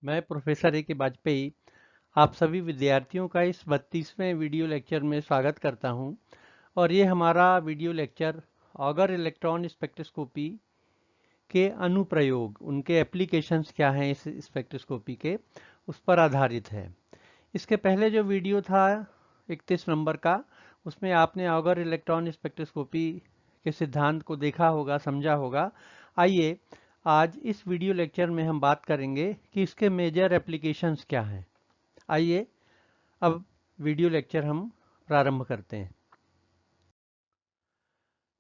मैं professor A के वाजपेयी आप सभी विद्यार्थियों का इस 32वें वीडियो लेक्चर में स्वागत करता हूं। और ये हमारा video lecture auger electron spectroscopy के अनुप्रयोग, उनके एप्लीकेशंस क्या हैं इस स्पेक्ट्रोस्कोपी के, उस पर आधारित है। इसके पहले जो वीडियो था 31 नंबर का, उसमें आपने ऑगर इलेक्ट्रॉन स्पेक्ट्रोस्कोपी के सिद्धांत को देखा होगा, समझा होगा। आइए आज इस वीडियो लेक्चर में हम बात करेंगे कि इसके मेजर एप्लीकेशंस क्या हैं। आइए अब वीडियो लेक्चर हम प्रारंभ करते हैं।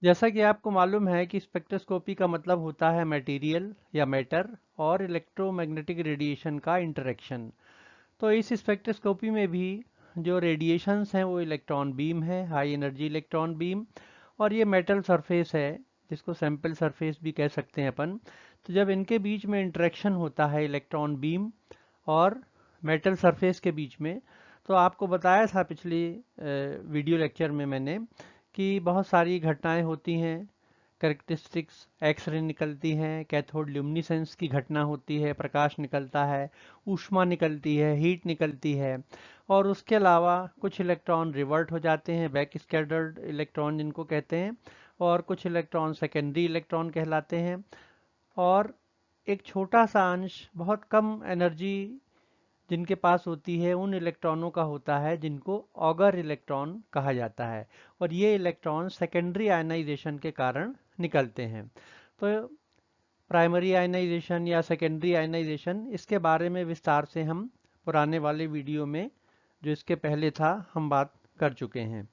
जैसा कि आपको मालूम है कि स्पेक्ट्रोस्कोपी का मतलब होता है मटेरियल या मैटर और इलेक्ट्रोमैग्नेटिक रेडिएशन का इंटरेक्शन। तो इस स्पेक्ट्रोस्कोपी में भी जो रेडिएशंस हैं वो इलेक्ट्रॉन बीम है, हाई एनर्जी इलेक्ट्रॉन बीम, और ये मेटल सरफेस है जिसको सैंपल सरफेस भी कह सकते हैं अपन। तो जब इनके बीच में इंटरेक्शन होता है इलेक्ट्रॉन बीम और मेटल सरफेस के बीच में, तो आपको बताया था पिछली वीडियो लेक्चर में मैंने कि बहुत सारी घटनाएं होती हैं। कैरेक्टरिस्टिक्स एक्सरे निकलती हैं, कैथोड ल्यूमिनेसेंस की घटना होती है, प्रकाश निकलता है, ऊष्मा निकलती है, हीट निकलती है, और उसके अलावा कुछ इलेक्ट्रॉन रिवर्ट हो जाते हैं, बैक स्कैटर्ड इलेक्ट्रॉन जिनको कहते हैं, और कुछ इलेक्ट्रॉन सेकेंडरी इलेक्ट्रॉन कहलाते हैं। और एक छोटा सा अंश बहुत कम एनर्जी जिनके पास होती है उन इलेक्ट्रॉनों का होता है जिनको ऑगर इलेक्ट्रॉन कहा जाता है, और ये इलेक्ट्रॉन सेकेंडरी आयनाइजेशन के कारण निकलते हैं। तो प्राइमरी आयनाइजेशन या सेकेंडरी आयनाइजेशन, इसके बारे में विस्तार से हम पुराने वाले वीडियो में, जो इसके पहले था, हम बात कर चुके हैं।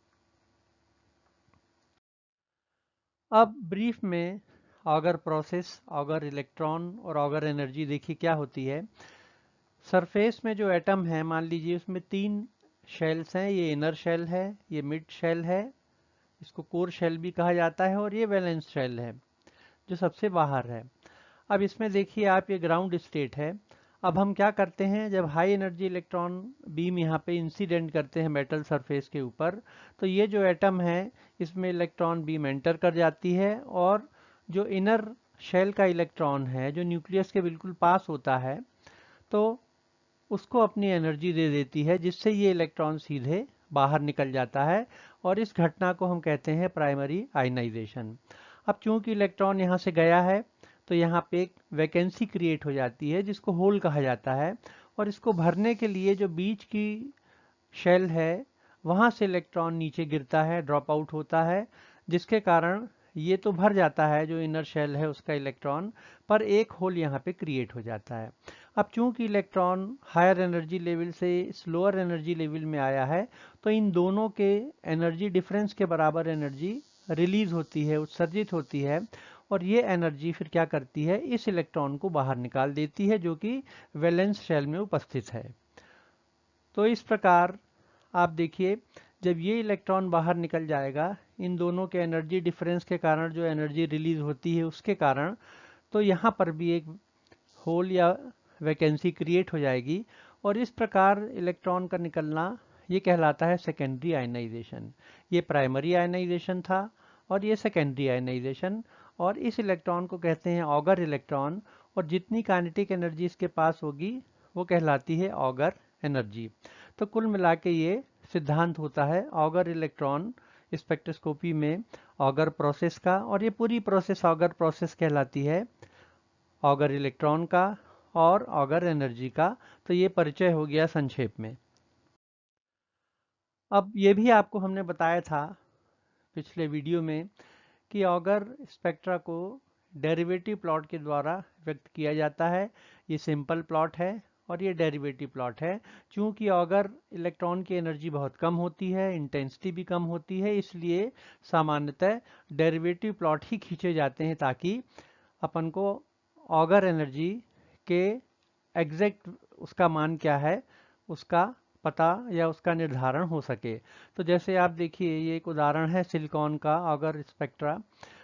अब ब्रीफ में ऑगर प्रोसेस, ऑगर इलेक्ट्रॉन और ऑगर एनर्जी देखिए क्या होती है। सरफेस में जो एटम है, मान लीजिए उसमें 3 शेल्स हैं। ये इनर शेल है, ये मिड शेल है, इसको कोर शेल भी कहा जाता है, और ये वैलेंस शेल है जो सबसे बाहर है। अब इसमें देखिए आप, ये ग्राउंड स्टेट है। अब हम क्या करते हैं, जब हाई एनर्जी इलेक्ट्रॉन बीम यहाँ पे इंसिडेंट करते हैं मेटल सरफेस के ऊपर, तो ये जो एटम है इसमें इलेक्ट्रॉन बीम एंटर कर जाती है, और जो इनर शेल का इलेक्ट्रॉन है जो न्यूक्लियस के बिल्कुल पास होता है, तो उसको अपनी एनर्जी दे देती है, जिससे ये इलेक्ट्रॉन सीधे बाहर निकल जाता है, और इस घटना को हम कहते हैं प्राइमरी आयनाइजेशन। अब चूंकि इलेक्ट्रॉन यहाँ से गया है, तो यहाँ पे एक वैकेंसी क्रिएट हो जाती है जिसको होल कहा जाता है, और इसको भरने के लिए जो बीच की शेल है वहाँ से इलेक्ट्रॉन नीचे गिरता है, ड्रॉप आउट होता है, जिसके कारण ये तो भर जाता है जो इनर शेल है उसका इलेक्ट्रॉन, पर एक होल यहाँ पे क्रिएट हो जाता है। अब चूंकि इलेक्ट्रॉन हायर एनर्जी लेवल से स्लोअर एनर्जी लेवल में आया है, तो इन दोनों के एनर्जी डिफरेंस के बराबर एनर्जी रिलीज होती है, उत्सर्जित होती है, और ये एनर्जी फिर क्या करती है, इस इलेक्ट्रॉन को बाहर निकाल देती है जो कि वैलेंस शेल में उपस्थित है। तो इस प्रकार आप देखिए, जब ये इलेक्ट्रॉन बाहर निकल जाएगा इन दोनों के एनर्जी डिफरेंस के कारण, जो एनर्जी रिलीज होती है उसके कारण, तो यहाँ पर भी एक होल या वैकेंसी क्रिएट हो जाएगी, और इस प्रकार इलेक्ट्रॉन का निकलना ये कहलाता है सेकेंडरी आयनाइजेशन। ये प्राइमरी आयनाइजेशन था और ये सेकेंडरी आयनाइजेशन, और इस इलेक्ट्रॉन को कहते हैं ऑगर इलेक्ट्रॉन, और जितनी काइनेटिक एनर्जी इसके पास होगी वो कहलाती है ऑगर एनर्जी। तो कुल मिला के ये सिद्धांत होता है ऑगर इलेक्ट्रॉन स्पेक्ट्रोस्कोपी में ऑगर प्रोसेस का, और ये पूरी प्रोसेस ऑगर प्रोसेस कहलाती है, ऑगर इलेक्ट्रॉन का और ऑगर एनर्जी का। तो ये परिचय हो गया संक्षेप में। अब ये भी आपको हमने बताया था पिछले वीडियो में कि ऑगर स्पेक्ट्रा को डेरिवेटिव प्लॉट के द्वारा व्यक्त किया जाता है। ये सिंपल प्लॉट है और ये डेरिवेटिव प्लॉट है। चूंकि ऑगर इलेक्ट्रॉन की एनर्जी बहुत कम होती है, इंटेंसिटी भी कम होती है, इसलिए सामान्यतः डेरिवेटिव प्लॉट ही खींचे जाते हैं ताकि अपन को ऑगर एनर्जी के एग्जैक्ट उसका मान क्या है उसका पता या उसका निर्धारण हो सके। तो जैसे आप देखिए, ये एक उदाहरण है सिलिकॉन का ऑगर स्पेक्ट्रा।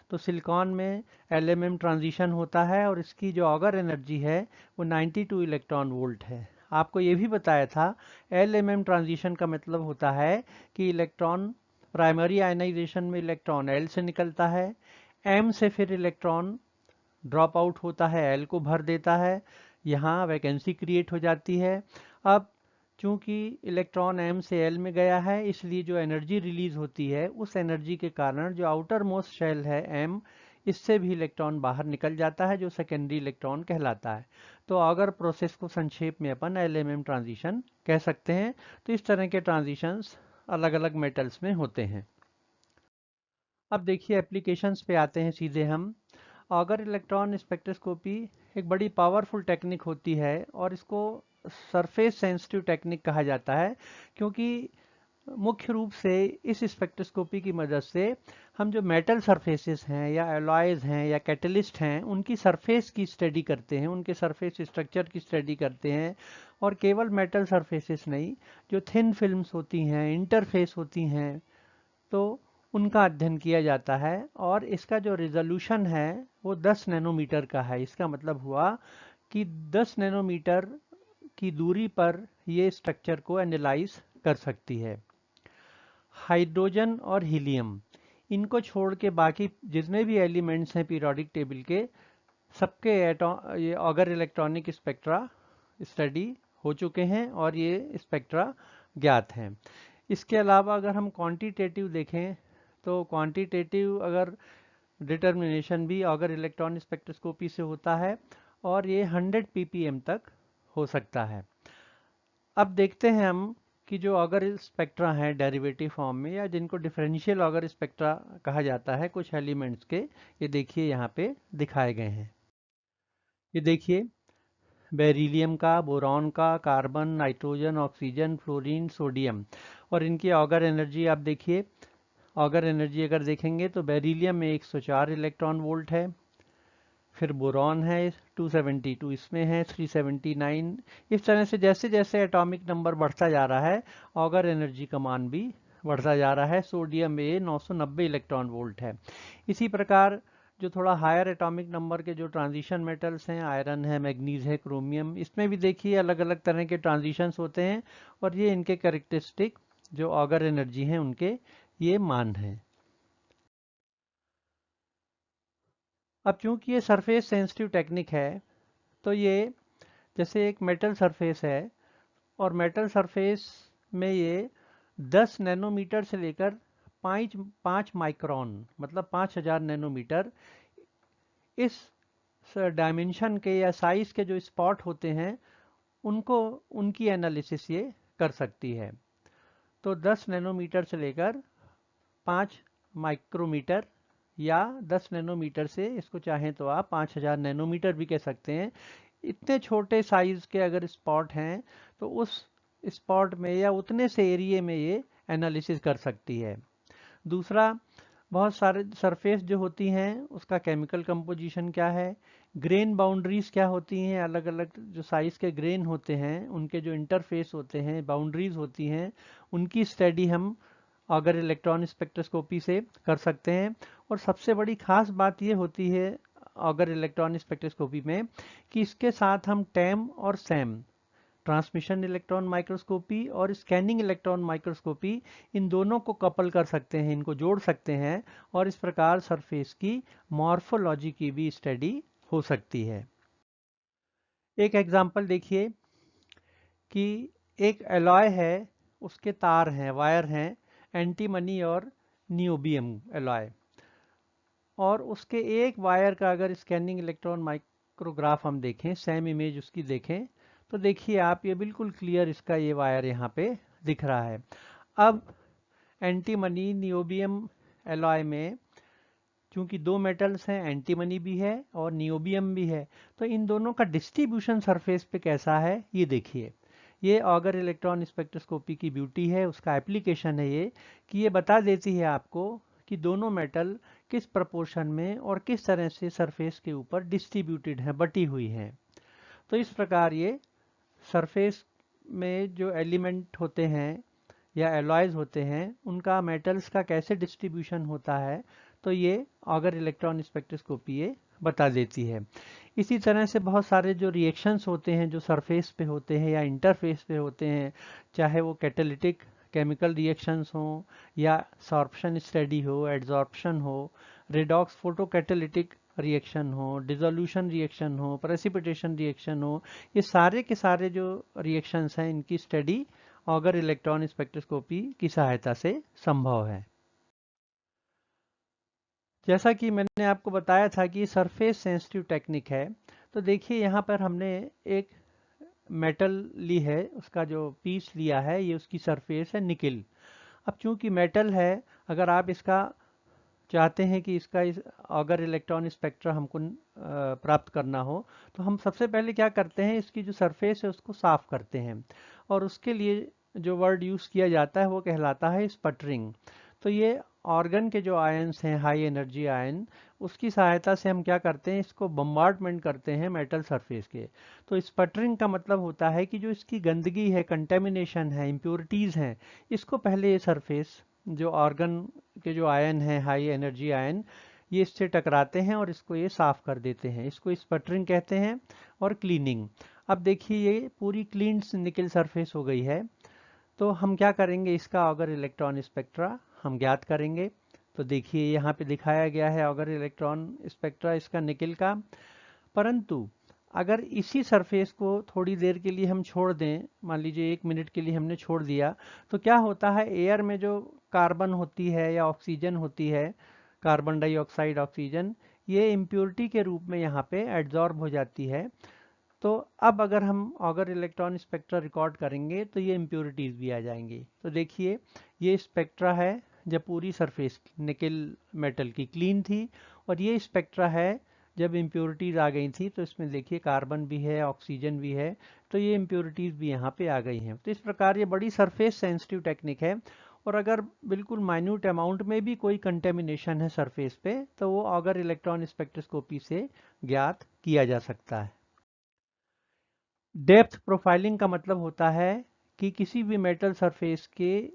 तो सिलिकॉन में LMM ट्रांजिशन होता है, और इसकी जो ऑगर एनर्जी है वो 92 इलेक्ट्रॉन वोल्ट है। आपको ये भी बताया था LMM ट्रांजिशन का मतलब होता है कि इलेक्ट्रॉन प्राइमरी आयनाइजेशन में इलेक्ट्रॉन L से निकलता है, M से फिर इलेक्ट्रॉन ड्रॉप आउट होता है, L को भर देता है, यहाँ वैकेंसी क्रिएट हो जाती है। अब चूंकि इलेक्ट्रॉन m से l में गया है, इसलिए जो एनर्जी रिलीज होती है उस एनर्जी के कारण जो आउटर मोस्ट शेल है m, इससे भी इलेक्ट्रॉन बाहर निकल जाता है, जो सेकेंडरी इलेक्ट्रॉन कहलाता है। तो अगर प्रोसेस को संक्षेप में अपन LMM ट्रांजिशन कह सकते हैं। तो इस तरह के ट्रांजिशंस अलग अलग मेटल्स में होते हैं। अब देखिए एप्लीकेशंस पे आते हैं सीधे हम। अगर इलेक्ट्रॉन स्पेक्ट्रोस्कोपी एक बड़ी पावरफुल टेक्निक होती है और इसको सरफेस सेंसिटिव टेक्निक कहा जाता है, क्योंकि मुख्य रूप से इस स्पेक्ट्रोस्कोपी की मदद से हम जो मेटल सरफेसेस हैं या एलॉयज हैं या कैटलिस्ट हैं उनकी सरफेस की स्टडी करते हैं, उनके सरफेस स्ट्रक्चर की स्टडी करते हैं। और केवल मेटल सरफेसेस नहीं, जो थिन फिल्म्स होती हैं, इंटरफेस होती हैं, तो उनका अध्ययन किया जाता है। और इसका जो रिजोल्यूशन है वो 10 नैनोमीटर का है। इसका मतलब हुआ कि 10 नैनोमीटर की दूरी पर ये स्ट्रक्चर को एनालाइज कर सकती है। हाइड्रोजन और हीलियम, इनको छोड़ के बाकी जितने भी एलिमेंट्स हैं पीरियोडिक टेबल के, सबके ये ऑगर इलेक्ट्रॉनिक स्पेक्ट्रा स्टडी हो चुके हैं और ये स्पेक्ट्रा ज्ञात हैं। इसके अलावा अगर हम क्वांटिटेटिव देखें तो क्वांटिटेटिव अगर डिटर्मिनेशन भी ऑगर इलेक्ट्रॉन स्पेक्ट्रोस्कोपी से होता है और ये 100 ppm तक हो सकता है। अब देखते हैं हम कि जो ऑगर स्पेक्ट्रा हैं डेरिवेटिव फॉर्म में, या जिनको डिफरेंशियल ऑगर स्पेक्ट्रा कहा जाता है कुछ एलिमेंट्स के, ये देखिए यहाँ पे दिखाए गए हैं। ये देखिए बेरिलियम का, बोरॉन का, carbon, nitrogen, oxygen, fluorine, sodium, और इनकी ऑगर एनर्जी आप देखिए। ऑगर एनर्जी अगर देखेंगे तो बेरिलियम में 104 इलेक्ट्रॉन वोल्ट है, फिर बोरॉन है 272, इसमें है 379। इस तरह से जैसे जैसे एटॉमिक नंबर बढ़ता जा रहा है ऑगर एनर्जी का मान भी बढ़ता जा रहा है। सोडियम में 990 इलेक्ट्रॉन वोल्ट है। इसी प्रकार जो थोड़ा हायर एटॉमिक नंबर के जो ट्रांजिशन मेटल्स हैं, आयरन है, मैग्नीज है, क्रोमियम, इसमें भी देखिए अलग अलग तरह के ट्रांजिशंस होते हैं और ये इनके कैरेक्टरिस्टिक जो ऑगर एनर्जी हैं उनके ये मान हैं। अब चूंकि ये सरफेस सेंसिटिव टेक्निक है, तो ये जैसे एक मेटल सरफेस है और मेटल सरफेस में ये 10 नैनोमीटर से लेकर 5 माइक्रोन मतलब 5000 नैनोमीटर, इस डायमेंशन के या साइज के जो स्पॉट होते हैं उनको उनकी एनालिसिस ये कर सकती है। तो 10 नैनोमीटर से लेकर 5 माइक्रोमीटर या 10 नैनोमीटर से, इसको चाहें तो आप 5000 नैनोमीटर भी कह सकते हैं, इतने छोटे साइज के अगर स्पॉट हैं तो उस स्पॉट में या उतने से एरिया में ये एनालिसिस कर सकती है। दूसरा, बहुत सारे सरफेस जो होती हैं उसका केमिकल कंपोजिशन क्या है, ग्रेन बाउंड्रीज क्या होती हैं, अलग अलग जो साइज के ग्रेन होते हैं उनके जो इंटरफेस होते हैं, बाउंड्रीज होती हैं, उनकी स्टडी हम अगर इलेक्ट्रॉन स्पेक्ट्रोस्कोपी से कर सकते हैं। और सबसे बड़ी खास बात ये होती है अगर इलेक्ट्रॉन स्पेक्ट्रोस्कोपी में कि इसके साथ हम टैम और सैम, ट्रांसमिशन इलेक्ट्रॉन माइक्रोस्कोपी और स्कैनिंग इलेक्ट्रॉन माइक्रोस्कोपी, इन दोनों को कपल कर सकते हैं, इनको जोड़ सकते हैं और इस प्रकार सरफेस की मॉर्फोलॉजी की भी स्टडी हो सकती है। एक एग्जांपल देखिए कि एक एलॉय है, उसके तार हैं, वायर हैं, एंटीमनी और नियोबियम एलॉय, और उसके एक वायर का अगर स्कैनिंग इलेक्ट्रॉन माइक्रोग्राफ हम देखें, सेम इमेज उसकी देखें, तो देखिए आप ये बिल्कुल क्लियर इसका ये वायर यहाँ पे दिख रहा है। अब एंटीमनी नियोबियम एलॉय में चूंकि दो मेटल्स हैं, एंटीमनी भी है और नियोबियम भी है, तो इन दोनों का डिस्ट्रीब्यूशन सरफेस पे कैसा है ये देखिए। ये ऑगर इलेक्ट्रॉन स्पेक्ट्रोस्कोपी की ब्यूटी है, उसका एप्लीकेशन है ये, कि ये बता देती है आपको कि दोनों मेटल किस प्रपोर्शन में और किस तरह से सरफेस के ऊपर डिस्ट्रीब्यूटेड है, बटी हुई हैं। तो इस प्रकार ये सरफेस में जो एलिमेंट होते हैं या एलॉयज होते हैं उनका मेटल्स का कैसे डिस्ट्रीब्यूशन होता है, तो ये ऑगर इलेक्ट्रॉन स्पेक्ट्रोस्कोपी ये बता देती है। इसी तरह से बहुत सारे जो रिएक्शंस होते हैं जो सरफेस पे होते हैं या इंटरफेस पे होते हैं, चाहे वो कैटालिटिक केमिकल रिएक्शंस हो या सॉर्प्शन स्टडी हो, एड्सॉर्प्शन हो, रेडॉक्स फोटो कैटालिटिक रिएक्शन हो, डिसोल्यूशन रिएक्शन हो, प्रेसिपिटेशन रिएक्शन हो, ये सारे के सारे जो रिएक्शंस हैं इनकी स्टडी ऑगर इलेक्ट्रॉन स्पेक्ट्रोस्कोपी की सहायता से संभव है। जैसा कि मैंने आपको बताया था कि सरफेस सेंसिटिव टेक्निक है, तो देखिए यहाँ पर हमने एक मेटल ली है, उसका जो पीस लिया है ये उसकी सरफेस है निकिल। अब चूंकि मेटल है, अगर आप इसका चाहते हैं कि इसका ऑगर इलेक्ट्रॉन स्पेक्ट्रा हमको प्राप्त करना हो, तो हम सबसे पहले क्या करते हैं, इसकी जो सरफेस है उसको साफ करते हैं, और उसके लिए जो वर्ड यूज़ किया जाता है वो कहलाता है स्पटरिंग। तो ये ऑर्गन के जो आयंस हैं, हाई एनर्जी आयन, उसकी सहायता से हम क्या करते हैं, इसको बम्बार्डमेंट करते हैं मेटल सरफेस के। तो स्पटरिंग का मतलब होता है कि जो इसकी गंदगी है, कंटेमिनेशन है, इम्प्योरिटीज़ हैं, इसको पहले ये सरफेस जो ऑर्गन के जो आयन हैं, हाई एनर्जी आयन, ये इससे टकराते हैं और इसको ये साफ कर देते हैं। इसको स्पटरिंग कहते हैं और क्लीनिंग। अब देखिए ये पूरी क्लीन निकल सरफेस हो गई है, तो हम क्या करेंगे, इसका ऑगर इलेक्ट्रॉन स्पेक्ट्रा हम ज्ञात करेंगे। तो देखिए यहाँ पे दिखाया गया है ऑगर इलेक्ट्रॉन स्पेक्ट्रा इसका निकल का। परंतु अगर इसी सरफेस को थोड़ी देर के लिए हम छोड़ दें, मान लीजिए 1 मिनट के लिए हमने छोड़ दिया, तो क्या होता है, एयर में जो कार्बन होती है या ऑक्सीजन होती है, कार्बन डाइऑक्साइड ऑक्सीजन, ये इम्प्योरिटी के रूप में यहाँ पे एड्जॉर्ब हो जाती है। तो अब अगर हम ऑगर इलेक्ट्रॉन स्पेक्ट्रा रिकॉर्ड करेंगे तो ये इम्प्योरिटीज़ भी आ जाएंगी। तो देखिए ये स्पेक्ट्रा है जब पूरी सरफेस निकल मेटल की क्लीन थी, और ये स्पेक्ट्रा है जब इम्प्योरिटीज़ आ गई थी। तो इसमें देखिए कार्बन भी है, ऑक्सीजन भी है, तो ये इम्प्योरिटीज़ भी यहाँ पे आ गई हैं। तो इस प्रकार ये बड़ी सरफेस सेंसिटिव टेक्निक है, और अगर बिल्कुल माइन्यूट अमाउंट में भी कोई कंटेमिनेशन है सरफेस पे, तो वो ऑगर इलेक्ट्रॉन स्पेक्ट्रोस्कोपी से ज्ञात किया जा सकता है। डेप्थ प्रोफाइलिंग का मतलब होता है कि किसी भी मेटल सरफेस के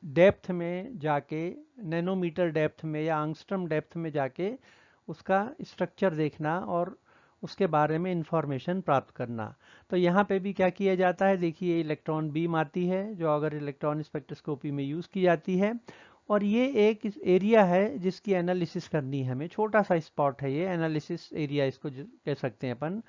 डेप्थ में जाके, नैनोमीटर डेप्थ में या आंगस्ट्रम डेप्थ में जाके उसका स्ट्रक्चर देखना और उसके बारे में इंफॉर्मेशन प्राप्त करना। तो यहाँ पे भी क्या किया जाता है, देखिए इलेक्ट्रॉन बीम आती है जो अगर इलेक्ट्रॉन स्पेक्ट्रोस्कोपी में यूज़ की जाती है, और ये एक एरिया है जिसकी एनालिसिस करनी है हमें। छोटा सा स्पॉट है ये, एनालिसिस एरिया इसको कह सकते हैं अपन।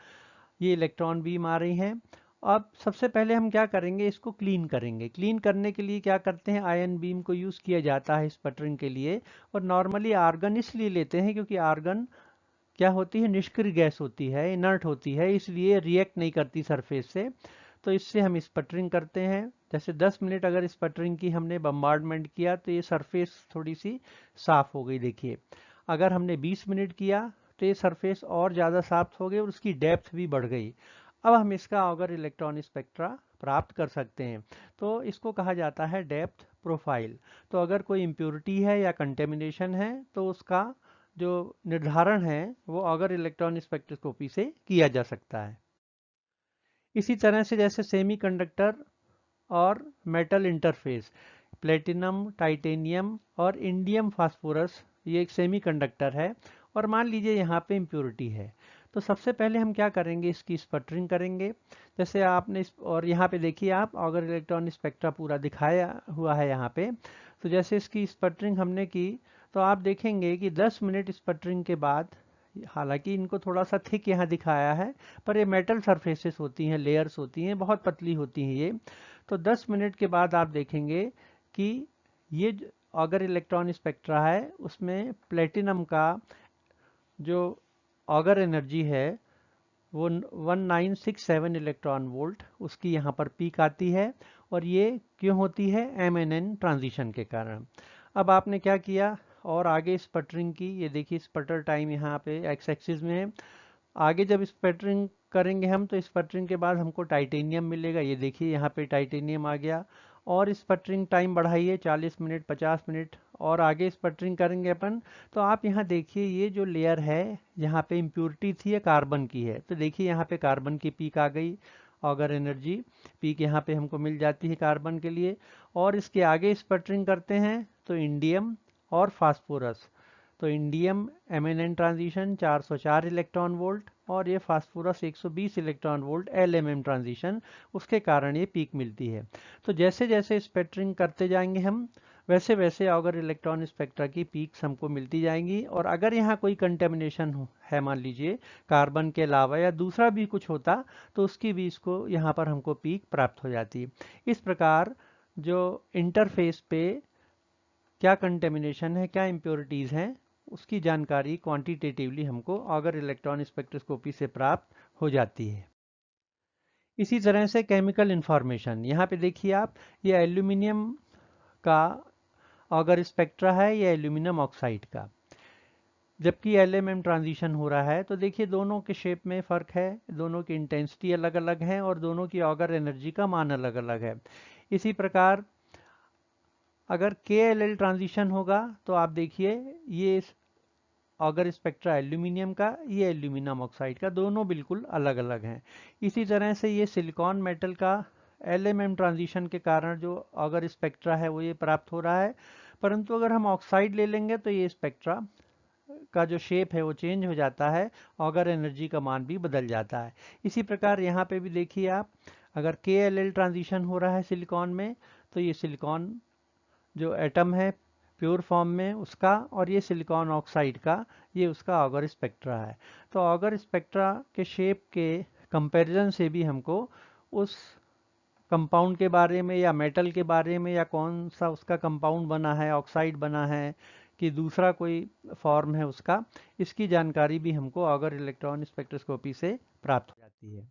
ये इलेक्ट्रॉन बीम आ रही हैं। अब सबसे पहले हम क्या करेंगे, इसको क्लीन करेंगे। क्लीन करने के लिए क्या करते हैं, आयन बीम को यूज़ किया जाता है स्पटरिंग के लिए। और नॉर्मली आर्गन इसलिए लेते हैं क्योंकि आर्गन क्या होती है, निष्क्रिय गैस होती है, इनर्ट होती है, इसलिए रिएक्ट नहीं करती सरफेस से। तो इससे हम स्पटरिंग करते हैं। जैसे 10 मिनट अगर स्पटरिंग की हमने बम्बार्डमेंट किया तो ये सरफेस थोड़ी सी साफ हो गई। देखिए अगर हमने 20 मिनट किया तो ये सरफेस और ज़्यादा साफ हो गई और उसकी डेप्थ भी बढ़ गई। अब हम इसका ऑगर इलेक्ट्रॉन स्पेक्ट्रा प्राप्त कर सकते हैं। तो इसको कहा जाता है डेप्थ प्रोफाइल। तो अगर कोई इम्प्योरिटी है या कंटेमिनेशन है तो उसका जो निर्धारण है वो ऑगर इलेक्ट्रॉन स्पेक्ट्रोस्कोपी से किया जा सकता है। इसी तरह से जैसे सेमीकंडक्टर और मेटल इंटरफेस, प्लेटिनम, टाइटेनियम और इंडियम फास्फोरस, ये एक सेमीकंडक्टर है, और मान लीजिए यहाँ पे इम्प्योरिटी है। तो सबसे पहले हम क्या करेंगे, इसकी स्पटरिंग करेंगे। जैसे आपने और यहाँ पे देखिए आप ऑगर इलेक्ट्रॉन स्पेक्ट्रा पूरा दिखाया हुआ है यहाँ पे। तो जैसे इसकी स्पटरिंग हमने की, तो आप देखेंगे कि 10 मिनट स्पटरिंग के बाद, हालांकि इनको थोड़ा सा थिक यहाँ दिखाया है, पर ये मेटल सरफेसेस होती हैं, लेयर्स होती हैं, बहुत पतली होती हैं ये। तो 10 मिनट के बाद आप देखेंगे कि ये अगर इलेक्ट्रॉन स्पेक्ट्रा है उसमें प्लेटिनम का जो ऑगर एनर्जी है वो 1967 इलेक्ट्रॉन वोल्ट, उसकी यहाँ पर पीक आती है। और ये क्यों होती है, MNN ट्रांजिशन के कारण। अब आपने क्या किया, और आगे स्पटरिंग की, ये देखिए स्पटर टाइम यहाँ पे एक्स एक्सिस में है। आगे जब स्पटरिंग करेंगे हम तो स्पटरिंग के बाद हमको टाइटेनियम मिलेगा। ये देखिए यहाँ पे टाइटेनियम आ गया। और स्पटरिंग टाइम बढ़ाइए 40 मिनट, 50 मिनट, और आगे स्पटरिंग करेंगे अपन। तो आप यहाँ देखिए ये जो लेयर है यहाँ पे इम्प्योरिटी थी, ये कार्बन की है। तो देखिए यहाँ पे कार्बन की पीक आ गई, ऑगर एनर्जी पीक यहाँ पे हमको मिल जाती है कार्बन के लिए। और इसके आगे स्पटरिंग करते हैं तो इंडियम और फास्फोरस। तो indium MNN transition 404 electron volt, और ये phosphorus 120 electron volt LMM transition, उसके कारण ये पीक मिलती है। तो जैसे जैसे स्पेक्ट्रिंग करते जाएंगे हम, वैसे वैसे ऑगर इलेक्ट्रॉन स्पेक्ट्रा की पीक्स हमको मिलती जाएंगी। और अगर यहाँ कोई कंटेमिनेशन है, मान लीजिए कार्बन के अलावा या दूसरा भी कुछ होता, तो उसकी भी इसको यहाँ पर हमको पीक प्राप्त हो जाती है। इस प्रकार जो इंटरफेस पे क्या कंटेमिनेशन है, क्या इम्प्योरिटीज़ हैं, उसकी जानकारी क्वांटिटेटिवली हमको ऑगर इलेक्ट्रॉन स्पेक्ट्रोस्कोपी से प्राप्त हो जाती है। इसी तरह से केमिकल इंफॉर्मेशन, यहाँ पे देखिए आप, ये एल्यूमिनियम का ऑगर स्पेक्ट्रा है, ये एल्यूमिनियम ऑक्साइड का, जबकि एलएमएम ट्रांजिशन हो रहा है। तो देखिए दोनों के शेप में फ़र्क है, दोनों की इंटेंसिटी अलग अलग है और दोनों की ऑगर एनर्जी का मान अलग अलग है। इसी प्रकार अगर के एल एल ट्रांजिशन होगा तो आप देखिए ये ऑगर स्पेक्ट्रा एल्यूमिनियम का, ये एल्यूमिनियम ऑक्साइड का, दोनों बिल्कुल अलग अलग हैं। इसी तरह से ये सिलिकॉन मेटल का एलएमएम ट्रांजिशन के कारण जो ऑगर स्पेक्ट्रा है वो ये प्राप्त हो रहा है। परंतु अगर हम ऑक्साइड ले लेंगे तो ये स्पेक्ट्रा का जो शेप है वो चेंज हो जाता है, ऑगर एनर्जी का मान भी बदल जाता है। इसी प्रकार यहाँ पे भी देखिए आप, अगर के एल एल ट्रांजिशन हो रहा है सिलिकॉन में, तो ये सिलिकॉन जो एटम है प्योर फॉर्म में उसका, और ये सिलिकॉन ऑक्साइड का, ये उसका ऑगर स्पेक्ट्रा है। तो ऑगर स्पेक्ट्रा के शेप के कंपैरिजन से भी हमको उस कंपाउंड के बारे में या मेटल के बारे में, या कौन सा उसका कंपाउंड बना है, ऑक्साइड बना है कि दूसरा कोई फॉर्म है उसका, इसकी जानकारी भी हमको ऑगर इलेक्ट्रॉन स्पेक्ट्रोस्कोपी से प्राप्त हो जाती है।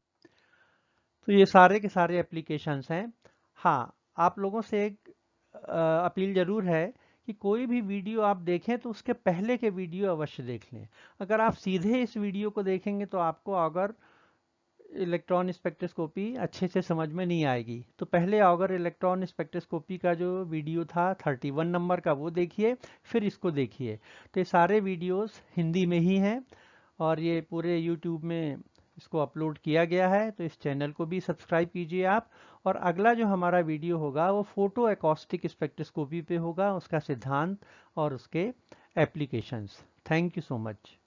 तो ये सारे के सारे एप्लीकेशंस हैं। हाँ, आप लोगों से एक अपील जरूर है कि कोई भी वीडियो आप देखें तो उसके पहले के वीडियो अवश्य देख लें। अगर आप सीधे इस वीडियो को देखेंगे तो आपको ऑगर इलेक्ट्रॉन स्पेक्ट्रोस्कोपी अच्छे से समझ में नहीं आएगी। तो पहले ऑगर इलेक्ट्रॉन स्पेक्ट्रोस्कोपी का जो वीडियो था 31 नंबर का, वो देखिए, फिर इसको देखिए। तो ये सारे वीडियोस हिंदी में ही हैं और ये पूरे यूट्यूब में इसको अपलोड किया गया है। तो इस चैनल को भी सब्सक्राइब कीजिए आप। और अगला जो हमारा वीडियो होगा वो फोटो एकॉस्टिक स्पेक्ट्रोस्कोपी पे होगा, उसका सिद्धांत और उसके applications. Thank you so much.